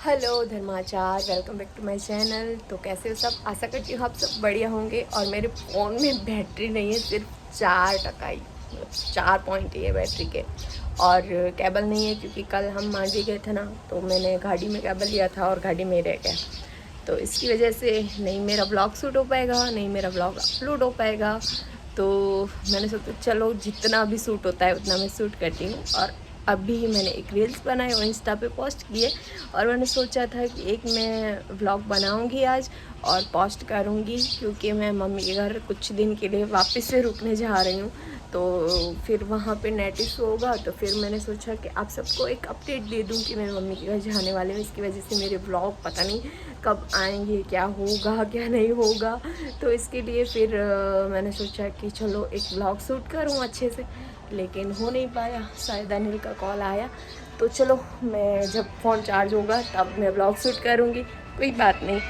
Hello धर्माचार, welcome back to my channel. तो कैसे हो सब? आशा करती हूँ आप सब बढ़िया होंगे। और मेरे फ़ोन में बैटरी नहीं है, सिर्फ 4% ही, मतलब 4 पॉइंट ही है बैटरी के। और केबल नहीं है क्योंकि कल हम मांडवी गए थे ना, तो मैंने गाड़ी में केबल लिया था और गाड़ी में रह गया। तो इसकी वजह से नहीं मेरा ब्लॉग शूट हो पाएगा, नहीं मेरा ब्लॉग अपलोड हो पाएगा। तो मैंने सोचा चलो जितना भी शूट होता है उतना मैं शूट करती हूँ। और अभी मैंने एक रील्स बनाई और इंस्टा पे पोस्ट किए। और मैंने सोचा था कि एक मैं व्लॉग बनाऊंगी आज और पोस्ट करूंगी, क्योंकि मैं मम्मी के घर कुछ दिन के लिए वापस से रुकने जा रही हूँ। तो फिर वहाँ पे नेट इशू होगा, तो फिर मैंने सोचा कि आप सबको एक अपडेट दे दूँ कि मैं मम्मी के घर जाने वाली हूँ। इसकी वजह से मेरे व्लॉग पता नहीं कब आएंगे, क्या होगा क्या नहीं होगा। तो इसके लिए फिर मैंने सोचा कि चलो एक व्लॉग शूट करूँ अच्छे से, लेकिन हो नहीं पाया। शायद अनिल का कॉल आया, तो चलो मैं जब फ़ोन चार्ज होगा तब मैं व्लॉग शूट करूँगी, कोई बात नहीं।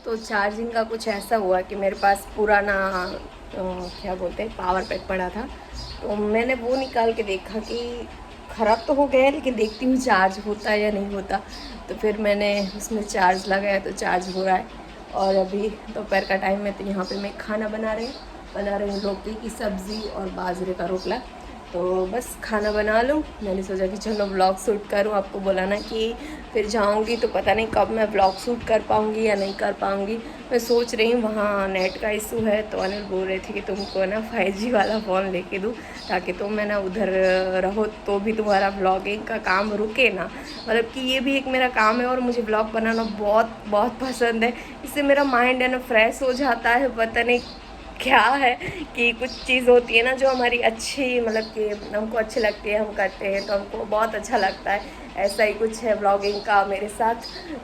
तो चार्जिंग का कुछ ऐसा हुआ कि मेरे पास पुराना क्या बोलते हैं पावर पैक पड़ा था। तो मैंने वो निकाल के देखा कि ख़राब तो हो गया है, लेकिन देखती हूँ चार्ज होता है या नहीं होता। तो फिर मैंने उसमें चार्ज लगाया तो चार्ज हो रहा है। और अभी दोपहर का टाइम है, तो यहाँ पे मैं खाना बना रही हूँ लौकी की सब्ज़ी और बाजरे का रोटला। तो बस खाना बना लूँ। मैंने सोचा कि चलो व्लॉग शूट करूँ। आपको बोला ना कि फिर जाऊँगी तो पता नहीं कब मैं व्लॉग शूट कर पाऊँगी या नहीं कर पाऊँगी। मैं सोच रही हूँ, वहाँ नेट का इशू है, तो अनिल बोल रहे थे कि तुमको ना 5G वाला फ़ोन लेके दूँ, ताकि तुम मैं ना उधर रहो तो भी तुम्हारा व्लॉगिंग का काम रुके ना। मतलब कि ये भी एक मेरा काम है और मुझे व्लॉग बनाना बहुत बहुत पसंद है। इससे मेरा माइंड है ना फ्रेश हो जाता है। पता नहीं क्या है कि कुछ चीज़ होती है ना जो हमारी अच्छी, मतलब कि हमको अच्छी लगती है, हम करते हैं तो हमको बहुत अच्छा लगता है। ऐसा ही कुछ है व्लॉगिंग का मेरे साथ।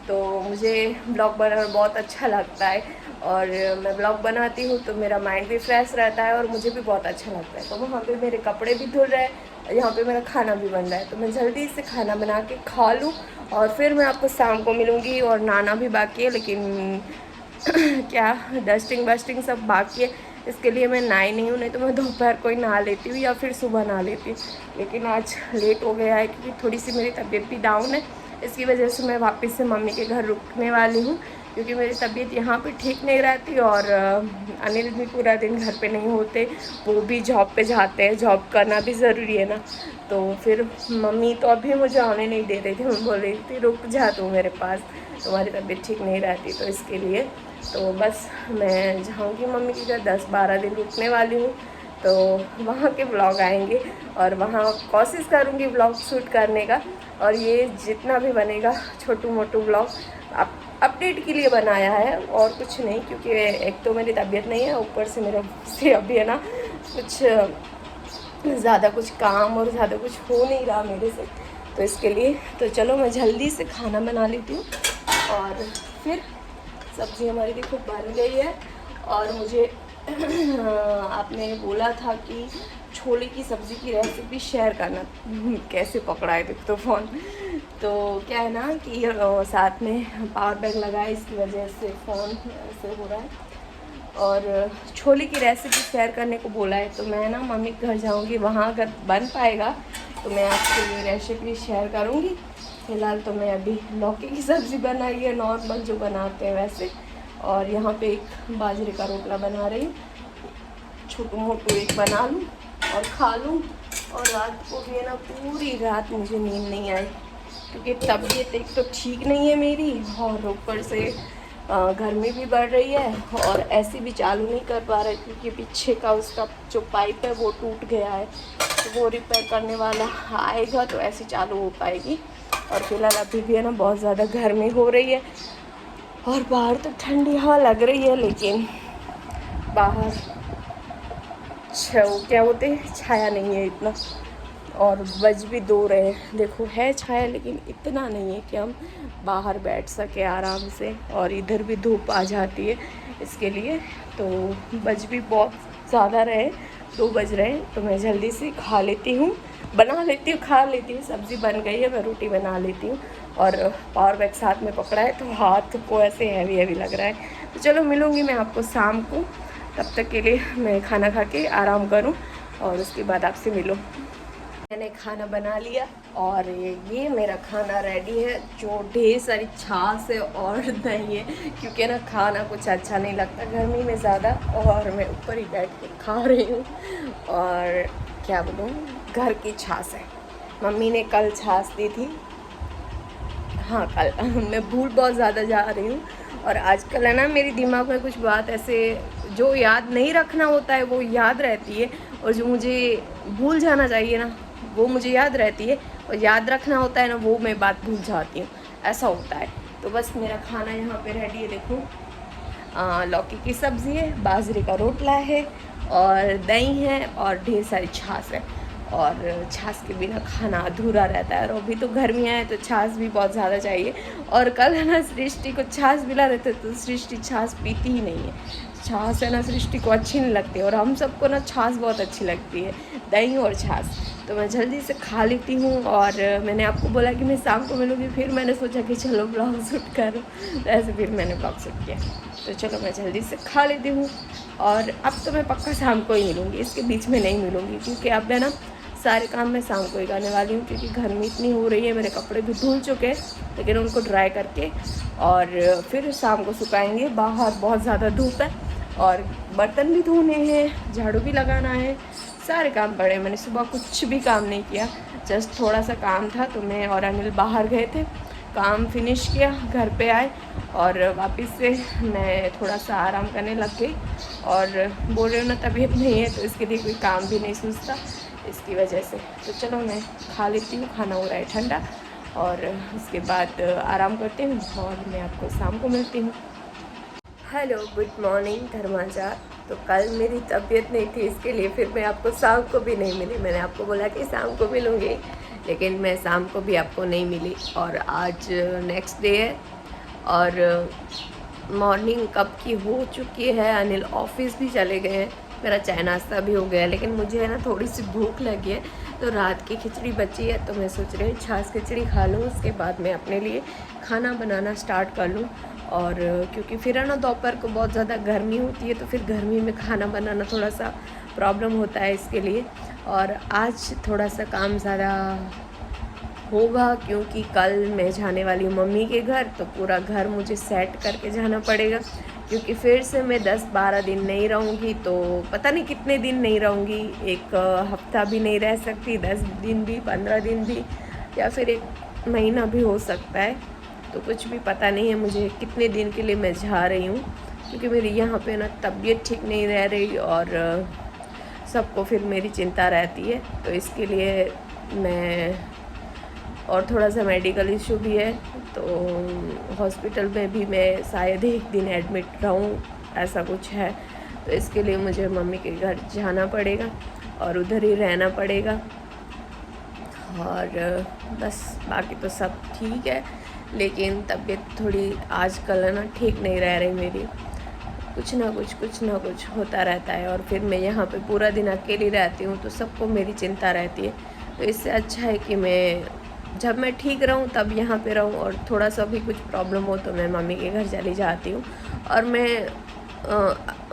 तो मुझे व्लॉग बनाना बहुत अच्छा लगता है और मैं व्लॉग बनाती हूँ तो मेरा माइंड भी फ्रेश रहता है और मुझे भी बहुत अच्छा लगता है। तो वहाँ पे मेरे कपड़े भी धुल रहे हैं, यहाँ पे मेरा खाना भी बन रहा है, तो मैं जल्दी से खाना बना के खा लूँ और फिर मैं आपको शाम को मिलूँगी। और नहाना भी बाकी है, लेकिन क्या डस्टिंग वस्टिंग सब बाकी है, इसके लिए मैं नहाई नहीं हूँ। नहीं तो मैं दोपहर को ही नहा लेती हूँ या फिर सुबह नहा लेती हूँ। लेकिन आज लेट हो गया है क्योंकि थोड़ी सी मेरी तबीयत भी डाउन है। इसकी वजह से मैं वापस से मम्मी के घर रुकने वाली हूँ, क्योंकि मेरी तबीयत यहाँ पे ठीक नहीं रहती। और अनिल भी पूरा दिन घर पे नहीं होते, वो भी जॉब पे जाते हैं, जॉब करना भी ज़रूरी है ना। तो फिर मम्मी तो अभी मुझे आने नहीं दे रही थी, मैं बोल रही थी रुक जा तू मेरे पास, तुम्हारी तबीयत ठीक नहीं रहती। तो इसके लिए तो बस मैं जाऊँगी मम्मी के घर, 10-12 दिन रुकने वाली हूँ। तो वहाँ के ब्लॉग आएंगे और वहाँ कोशिश करूँगी ब्लॉग शूट करने का। और ये जितना भी बनेगा छोटू मोटू ब्लॉग अपडेट के लिए बनाया है और कुछ नहीं, क्योंकि एक तो मेरी तबीयत नहीं है, ऊपर से मेरे से अभी है ना कुछ ज़्यादा कुछ काम और ज़्यादा कुछ हो नहीं रहा मेरे से। तो इसके लिए तो चलो मैं जल्दी से खाना बना लेती हूँ और फिर सब्ज़ी हमारी देखो बन गई है। और मुझे आपने बोला था कि छोले की सब्ज़ी की रेसिपी शेयर करना। कैसे पकड़ा है देख तो फ़ोन। तो क्या है ना कि साथ में पावर बैंक लगाए, इसकी वजह से फ़ोन ऐसे हो रहा है। और छोले की रेसिपी शेयर करने को बोला है, तो मैं ना मम्मी के घर जाऊंगी, वहाँ अगर बन पाएगा तो मैं आपके लिए रेसिपी शेयर करूँगी। फ़िलहाल तो मैं अभी लौकी की सब्ज़ी बनाई है, नॉर्मल जो बनाते हैं वैसे। और यहाँ पे एक बाजरे का रोटला बना रही हूँ, छोटू मोटू एक बना लूँ और खा लूँ। और रात को भी है ना पूरी रात मुझे नींद नहीं आई, क्योंकि तबीयत एक तो ठीक नहीं है मेरी, और ऊपर से गर्मी भी बढ़ रही है। और ऐसी भी चालू नहीं कर पा रहे क्योंकि पीछे का उसका जो पाइप है वो टूट गया है, तो वो रिपेयर करने वाला आएगा तो ऐसी चालू हो पाएगी। और फिलहाल अभी भी है ना बहुत ज़्यादा गर्मी हो रही है और बाहर तो ठंडी हवा लग रही है, लेकिन बाहर क्या बोलते हैं छाया नहीं है इतना। और बज भी 2 रहे हैं, देखो है छाया लेकिन इतना नहीं है कि हम बाहर बैठ सके आराम से, और इधर भी धूप आ जाती है इसके लिए। तो बज भी बहुत ज़्यादा रहे, 2 बज रहे हैं, तो मैं जल्दी से खा लेती हूँ, बना लेती हूँ, खा लेती हूँ। सब्ज़ी बन गई है, मैं रोटी बना लेती हूँ। और पावर बैंक साथ में पकड़ा है तो हाथ को ऐसे हैवी हैवी लग रहा है। तो चलो मिलूँगी मैं आपको शाम को, तब तक के लिए मैं खाना खा के आराम करूँ और उसके बाद आपसे मिलूँ। मैंने खाना बना लिया और ये मेरा खाना रेडी है, जो ढेर सारी छाछ है और दही है, क्योंकि ना खाना कुछ अच्छा नहीं लगता गर्मी में ज़्यादा, और मैं ऊपर ही बैठ के खा रही हूँ। और क्या बोलूँ, घर की छाछ है, मम्मी ने कल छाछ दी थी। हाँ कल मैं भूल बहुत ज़्यादा जा रही हूँ, और आजकल है ना मेरी दिमाग में कुछ बात ऐसे जो याद नहीं रखना होता है वो याद रहती है, और जो मुझे भूल जाना चाहिए ना वो मुझे याद रहती है, और याद रखना होता है ना वो मैं बात भूल जाती हूँ, ऐसा होता है। तो बस मेरा खाना यहाँ पे रेडी है, देखो लौकी की सब्ज़ी है, बाजरे का रोटला है और दही है और ढेर सारी छाछ है। और छाछ के बिना खाना अधूरा रहता है, और अभी तो गर्मियाँ हैं तो छाछ भी बहुत ज़्यादा चाहिए। और कल है ना सृष्टि को छाछ मिला रहते तो सृष्टि छाछ पीती ही नहीं है, छाछ है ना सृष्टि को अच्छी नहीं लगती, और हम सबको ना छाछ बहुत अच्छी लगती है, दही और छाछ। तो मैं जल्दी से खा लेती हूँ, और मैंने आपको बोला कि मैं शाम को मिलूँगी, फिर मैंने सोचा कि चलो ब्लॉग शूट करो, तो ऐसे फिर मैंने ब्लॉग शूट किया। तो चलो मैं जल्दी से खा लेती हूँ, और अब तो मैं पक्का शाम को ही मिलूँगी, इसके बीच में नहीं मिलूँगी, क्योंकि अब है ना सारे काम मैं शाम को ही करने वाली हूँ, क्योंकि गर्मी इतनी हो रही है। मेरे कपड़े भी धुल चुके हैं, लेकिन उनको ड्राई करके और फिर शाम को सुखाएंगे। बाहर बहुत ज़्यादा धूप है, और बर्तन भी धोने हैं, झाड़ू भी लगाना है, सारे काम पड़े। मैंने सुबह कुछ भी काम नहीं किया, जस्ट थोड़ा सा काम था तो मैं और अनिल बाहर गए थे, काम फिनिश किया, घर पे आए और वापस से मैं थोड़ा सा आराम करने लग गई। और बोल रहे हो ना तबीयत नहीं है, तो इसके लिए कोई काम भी नहीं सूझता, इसकी वजह से। तो चलो मैं खा लेती हूँ, खाना हो रहा है ठंडा, और उसके बाद आराम करती हूँ, और मैं आपको शाम को मिलती हूँ। हेलो गुड मॉर्निंग धर्माजा। तो कल मेरी तबीयत नहीं थी, इसके लिए फिर मैं आपको शाम को भी नहीं मिली। मैंने आपको बोला कि शाम को मिलूँगी, लेकिन मैं शाम को भी आपको नहीं मिली। और आज नेक्स्ट डे है, और मॉर्निंग कब की हो चुकी है, अनिल ऑफिस भी चले गए हैं, मेरा चाय नाश्ता भी हो गया है, लेकिन मुझे है ना थोड़ी सी भूख लगी है, तो रात की खिचड़ी बची है, तो मैं सोच रही हूँ छाछ खिचड़ी खा लूँ, उसके बाद मैं अपने लिए खाना बनाना स्टार्ट कर लूँ। और क्योंकि फिर है ना दोपहर को बहुत ज़्यादा गर्मी होती है, तो फिर गर्मी में खाना बनाना थोड़ा सा प्रॉब्लम होता है, इसके लिए। और आज थोड़ा सा काम ज़्यादा होगा, क्योंकि कल मैं जाने वाली हूँ मम्मी के घर, तो पूरा घर मुझे सेट करके जाना पड़ेगा, क्योंकि फिर से मैं 10-12 दिन नहीं रहूँगी, तो पता नहीं कितने दिन नहीं रहूँगी, एक हफ्ता भी नहीं रह सकती, 10 दिन भी, 15 दिन भी, या फिर 1 महीना भी हो सकता है। तो कुछ भी पता नहीं है मुझे कितने दिन के लिए मैं जा रही हूँ, क्योंकि मेरी यहाँ पे ना तबीयत ठीक नहीं रह रही, और सबको फिर मेरी चिंता रहती है, तो इसके लिए मैं, और थोड़ा सा मेडिकल इशू भी है, तो हॉस्पिटल में भी मैं शायद 1 दिन एडमिट रहूँ, ऐसा कुछ है। तो इसके लिए मुझे मम्मी के घर जाना पड़ेगा और उधर ही रहना पड़ेगा, और बस बाकी तो सब ठीक है। लेकिन तबीयत थोड़ी आजकल है ना ठीक नहीं रह रही मेरी, कुछ ना कुछ होता रहता है, और फिर मैं यहाँ पे पूरा दिन अकेली रहती हूँ, तो सबको मेरी चिंता रहती है। तो इससे अच्छा है कि मैं जब मैं ठीक रहूँ तब यहाँ पे रहूँ, और थोड़ा सा भी कुछ प्रॉब्लम हो तो मैं मम्मी के घर चली जाती हूँ। और मैं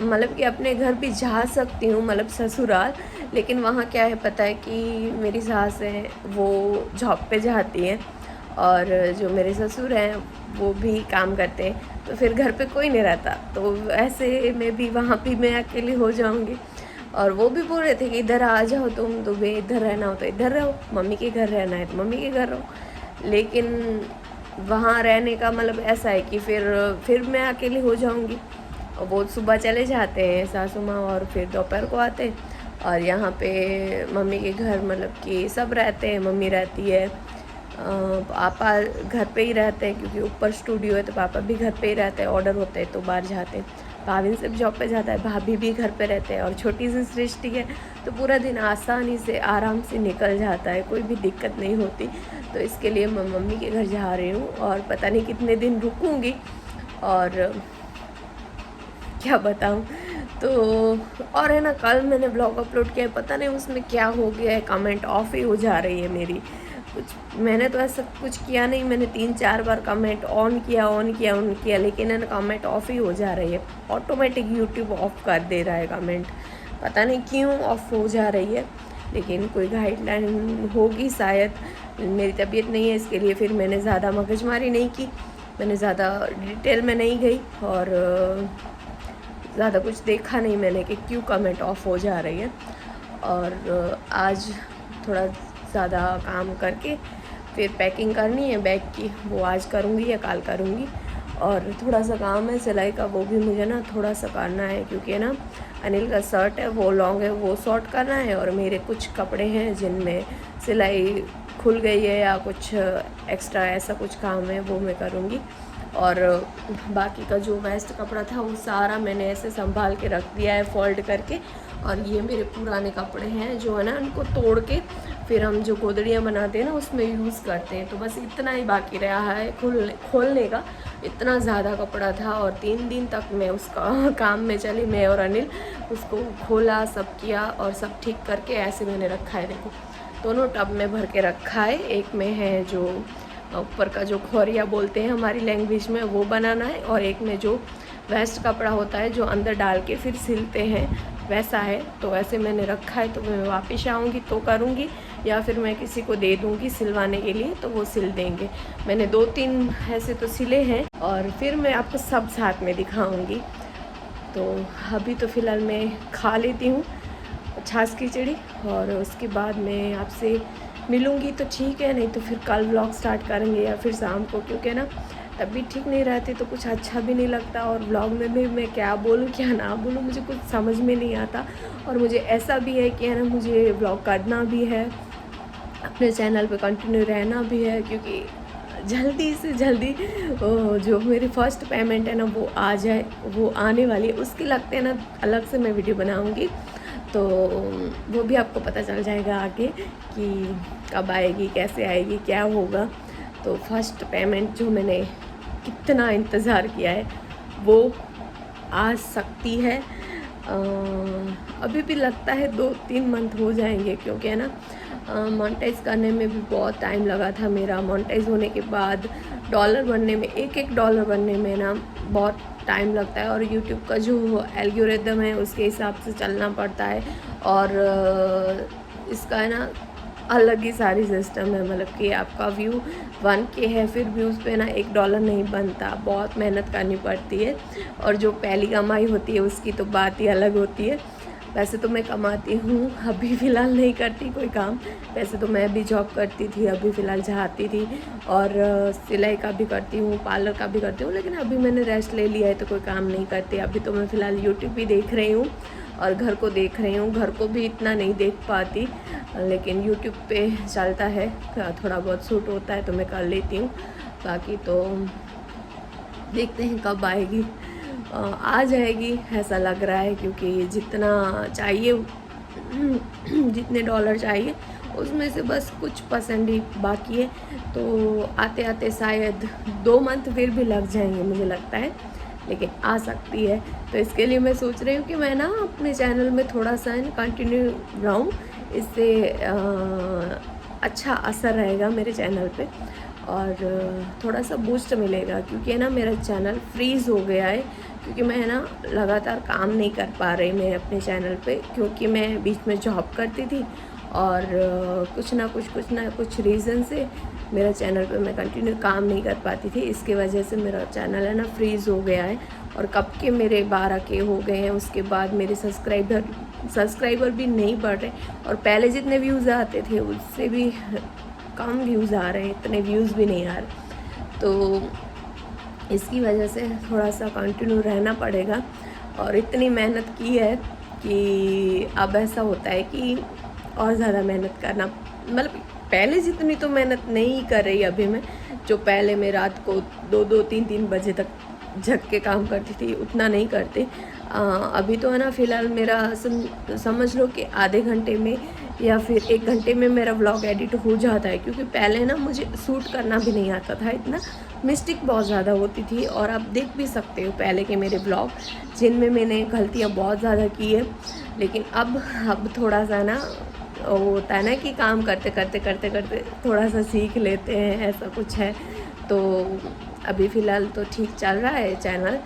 मतलब कि अपने घर भी जा सकती हूँ, मतलब ससुराल, लेकिन वहाँ क्या है पता है कि मेरी सास है वो जॉब पे जाती है, और जो मेरे ससुर हैं वो भी काम करते हैं, तो फिर घर पे कोई नहीं रहता, तो ऐसे में भी वहाँ भी मैं अकेली हो जाऊँगी। और वो भी बोल रहे थे कि इधर आ जाओ तुम दुबई, इधर रहना हो तो इधर रहो, मम्मी के घर रहना है तो मम्मी के घर रहो। लेकिन वहाँ रहने का मतलब ऐसा है कि फिर मैं अकेली हो जाऊँगी, और वो सुबह चले जाते हैं सासू माँ, और फिर दोपहर को आते हैं, और यहाँ पे मम्मी के घर मतलब कि सब रहते हैं, मम्मी रहती है, पापा घर पे ही रहते हैं, क्योंकि ऊपर स्टूडियो है, तो पापा भी घर पे ही रहते हैं, ऑर्डर होते हैं तो बाहर जाते हैं, भाभी सिर्फ जॉब पे जाता है, भाभी भी घर पे रहते हैं, और छोटी सी सृष्टि है, तो पूरा दिन आसानी से आराम से निकल जाता है, कोई भी दिक्कत नहीं होती। तो इसके लिए मैं मम्मी के घर जा रही हूँ, और पता नहीं कितने दिन रुकूँगी, और क्या बताऊँ। तो और है ना कल मैंने ब्लॉग अपलोड किया है, पता नहीं उसमें क्या हो गया है, कमेंट ऑफ ही हो जा रही है मेरी। कुछ मैंने तो ऐसा कुछ किया नहीं, मैंने 3-4 बार कमेंट ऑन किया, लेकिन है ना कमेंट ऑफ ही हो जा रही है, ऑटोमेटिक यूट्यूब ऑफ कर दे रहा है कमेंट, पता नहीं क्यों ऑफ हो जा रही है। लेकिन कोई गाइडलाइन होगी शायद। मेरी तबीयत नहीं है, इसके लिए फिर मैंने ज़्यादा मगजमारी नहीं की, मैंने ज़्यादा डिटेल में नहीं गई और ज़्यादा कुछ देखा नहीं मैंने कि क्यों कमेंट ऑफ हो जा रही है। और आज थोड़ा ज़्यादा काम करके फिर पैकिंग करनी है बैग की, वो आज करूँगी या कल करूँगी। और थोड़ा सा काम है सिलाई का, वो भी मुझे ना थोड़ा सा करना है, क्योंकि ना अनिल का शर्ट है वो लॉन्ग है, वो शॉर्ट करना है। और मेरे कुछ कपड़े हैं जिनमें सिलाई खुल गई है या कुछ एक्स्ट्रा ऐसा कुछ काम है, वो मैं करूँगी। और बाकी का जो वेस्ट कपड़ा था वो सारा मैंने ऐसे संभाल के रख दिया है फोल्ड करके। और ये मेरे पुराने कपड़े हैं जो है ना, उनको तोड़ के फिर हम जो गोदड़ियाँ बनाते हैं ना उसमें यूज़ करते हैं। तो बस इतना ही बाकी रहा है खोलने का। इतना ज़्यादा कपड़ा था और 3 दिन तक मैं उसका काम में चली, मैं और अनिल उसको खोला, सब किया और सब ठीक करके ऐसे मैंने रखा है। देखो दोनों टब में भर के रखा है। एक में है जो ऊपर का जो खोरिया बोलते हैं हमारी लैंग्वेज में, वो बनाना है। और एक में जो वेस्ट कपड़ा होता है जो अंदर डाल के फिर सिलते हैं, वैसा है। तो वैसे मैंने रखा है, तो मैं वापस आऊँगी तो करूँगी, या फिर मैं किसी को दे दूँगी सिलवाने के लिए तो वो सिल देंगे। मैंने 2-3 ऐसे तो सिले हैं और फिर मैं आपको सब साथ में दिखाऊँगी। तो अभी तो फ़िलहाल मैं खा लेती हूँ छाछ खिचड़ी और उसके बाद मैं आपसे मिलूँगी तो ठीक है, नहीं तो फिर कल व्लॉग स्टार्ट करेंगे या फिर शाम को, क्योंकि ना तबीयत ठीक नहीं रहती तो कुछ अच्छा भी नहीं लगता। और व्लॉग में भी मैं क्या बोलूँ क्या ना बोलूँ मुझे कुछ समझ में नहीं आता। और मुझे ऐसा भी है कि है ना, मुझे व्लॉग करना भी है, अपने चैनल पे कंटिन्यू रहना भी है, क्योंकि जल्दी से जल्दी जो मेरी फर्स्ट पेमेंट है ना वो आ जाए, वो आने वाली है। उसके लगते हैं ना अलग से मैं वीडियो बनाऊँगी, तो वो भी आपको पता चल जाएगा आगे कि कब आएगी, कैसे आएगी, क्या होगा। तो फर्स्ट पेमेंट जो मैंने कितना इंतज़ार किया है वो आ सकती है। अभी भी लगता है 2-3 मंथ हो जाएंगे, क्योंकि है ना मोनेटाइज करने में भी बहुत टाइम लगा था मेरा। मोनेटाइज होने के बाद डॉलर बनने में, एक डॉलर बनने में ना बहुत टाइम लगता है। और यूट्यूब का जो एल्गोरिदम है उसके हिसाब से चलना पड़ता है। और इसका है ना अलग ही सारी सिस्टम है, मतलब कि आपका व्यू 1K है, फिर भी उस पर ना $1 नहीं बनता, बहुत मेहनत करनी पड़ती है। और जो पहली कमाई होती है उसकी तो बात ही अलग होती है। वैसे तो मैं कमाती हूँ, अभी फ़िलहाल नहीं करती कोई काम। वैसे तो मैं भी जॉब करती थी, अभी फ़िलहाल चाहती थी, और सिलाई का भी करती हूँ, पार्लर का भी करती हूँ, लेकिन अभी मैंने रेस्ट ले लिया है तो कोई काम नहीं करती। अभी तो मैं फ़िलहाल यूट्यूब भी देख रही हूँ और घर को देख रही हूँ। घर को भी इतना नहीं देख पाती, लेकिन यूट्यूब पे चलता है, थोड़ा बहुत शूट होता है तो मैं कर लेती हूँ। बाकी तो देखते हैं कब आएगी, आ जाएगी ऐसा लग रहा है, क्योंकि जितना चाहिए जितने डॉलर चाहिए उसमें से बस कुछ परसेंट ही बाकी है। तो आते आते शायद 2 मंथ फिर भी लग जाएंगे मुझे लगता है, लेकिन आ सकती है। तो इसके लिए मैं सोच रही हूँ कि मैं ना अपने चैनल में थोड़ा सा कंटिन्यू रहूँ, इससे अच्छा असर रहेगा मेरे चैनल पे और थोड़ा सा बूस्ट मिलेगा। क्योंकि है ना मेरा चैनल फ्रीज़ हो गया है, क्योंकि मैं ना लगातार काम नहीं कर पा रही मैं अपने चैनल पे, क्योंकि मैं बीच में जॉब करती थी और कुछ ना कुछ रीज़न से मेरा चैनल पे मैं कंटिन्यू काम नहीं कर पाती थी। इसके वजह से मेरा चैनल है ना फ्रीज़ हो गया है और कब के मेरे 12K हो गए हैं। उसके बाद मेरे सब्सक्राइबर भी नहीं बढ़ रहे और पहले जितने व्यूज़ आते थे उससे भी कम व्यूज़ आ रहे हैं, इतने व्यूज़ भी नहीं आ रहे। तो इसकी वजह से थोड़ा सा कंटिन्यू रहना पड़ेगा। और इतनी मेहनत की है कि अब ऐसा होता है कि और ज़्यादा मेहनत करना, मतलब पहले जितनी तो मेहनत नहीं कर रही अभी मैं, जो पहले मैं रात को 2-2, 3-3 बजे तक जग के काम करती थी उतना नहीं करती। अभी तो है ना फ़िलहाल मेरा समझ लो कि आधे घंटे में या फिर 1 घंटे में मेरा व्लॉग एडिट हो जाता है। क्योंकि पहले ना मुझे शूट करना भी नहीं आता था, इतना मिस्टेक बहुत ज़्यादा होती थी। और आप देख भी सकते हो पहले के मेरे व्लॉग जिनमें मैंने गलतियाँ बहुत ज़्यादा की है। लेकिन अब थोड़ा सा ना वो होता है ना कि काम करते करते थोड़ा सा सीख लेते हैं, ऐसा कुछ है। तो अभी फ़िलहाल तो ठीक चल रहा है चैनल,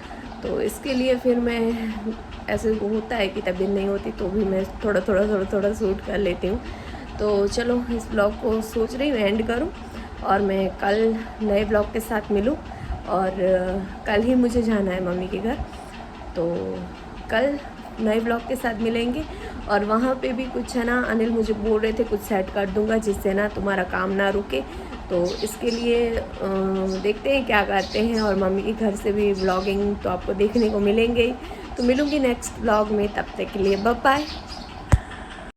तो तो इसके लिए फिर मैं ऐसे होता है कि तबीयत नहीं होती तो भी मैं थोड़ा शूट कर लेती हूँ। तो चलो इस ब्लॉग को सोच रही हूँ एंड करूँ और मैं कल नए ब्लॉग के साथ मिलूँ। और कल ही मुझे जाना है मम्मी के घर, तो कल नए ब्लॉग के साथ मिलेंगे। और वहाँ पे भी कुछ है ना, अनिल मुझे बोल रहे थे कुछ सेट कर दूँगा जिससे ना तुम्हारा काम ना रुके, तो इसके लिए देखते हैं क्या करते हैं। और मम्मी के घर से भी ब्लॉगिंग तो आपको देखने को मिलेंगे ही। तो मिलूँगी नेक्स्ट ब्लॉग में, तब तक के लिए बाय बाय।